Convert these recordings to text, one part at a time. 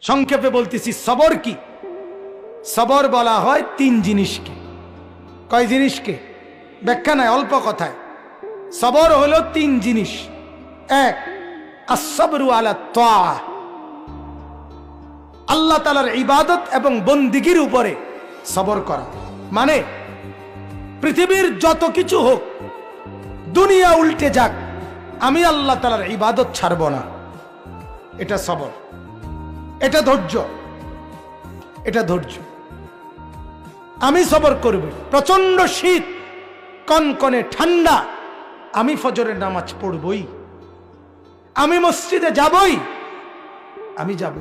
সংক্ষেপে বলতেছি সবর কি। সবর বলা হয় তিন জিনিসকে। কয় জিনিসকে? ব্যাখ্যা নাই, অল্প কথায়। সবর হলো তিন জিনিস। এক, আসসাবরু আলা তাআ, আল্লাহ তাআলার ইবাদত এবং বন্দিগির উপরে সবর করা। মানে পৃথিবীর যত কিছু হোক, দুনিয়া উল্টে যাক, আমি আল্লাহ তাআলার ইবাদত ছাড়ব না। এটা সবর, এটা ধৈর্য, এটা ধৈর্য। আমি সবর করব। প্রচন্ড শীত, কনকনে ঠান্ডা, আমি ফজরের নামাজ পড়বই, আমি মসজিদে যাবই, আমি যাব,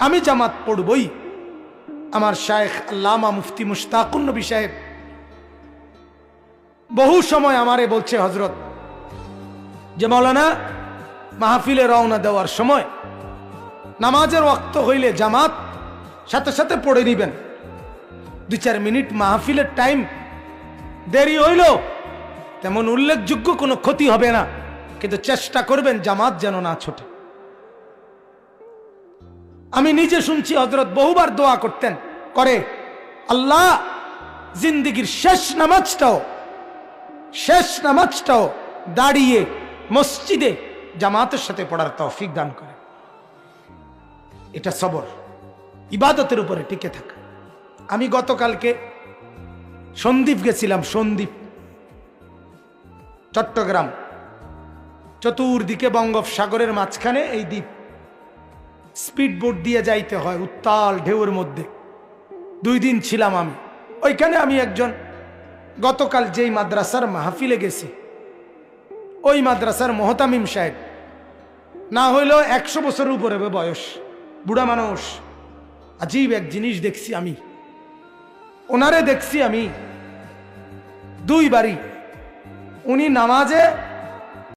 আমি জামাত পড়বই। আমার শায়েখ আল্লামা মুফতি মুশতাকুন নবী সাহেব বহু সময় আমারে বলছে, হযরত, যে মাওলানা, মাহফিলে রওনা দেওয়ার সময় নামাজের ওয়াক্ত হইলে জামাত সাথে সাথে পড়ে নিবেন। 2-4 মিনিট মাহফিলের টাইম দেরি হইল তেমন উল্লেখযোগ্য কোনো ক্ষতি হবে না, কিন্তু চেষ্টা করবেন জামাত যেন না ছোটে। আমি নিজে শুনছি হযরত বহুবার দোয়া করতেন, করে, আল্লাহ জিন্দেগীর শেষ নামাজটাও দাঁড়িয়ে মসজিদে জামাতের সাথে পড়ার তৌফিক দান করে। এটা সবর, ইবাদতের উপরে টিকে থাকা। আমি গতকালকে সন্দ্বীপ গেছিলাম, সন্দ্বীপ, চট্টগ্রাম। চতুর্দিকে বঙ্গোপসাগরের মাঝখানে এই দ্বীপ, স্পিড বোট দিয়ে যাইতে হয় উত্তাল ঢেউয়ের মধ্যে। 2 দিন ছিলাম আমি ওইখানে। আমি একজন গতকাল যেই মাদ্রাসার মাহফিলে গেছি, ওই মাদ্রাসার মোহতামিম সাহেব, না হইলেও 100 বছরের উপরে বয়স, বুড়া মানুষ। আজীব এক জিনিস দেখছি আমি, ওনারে দেখছি আমি 2 বারই। উনি নামাজে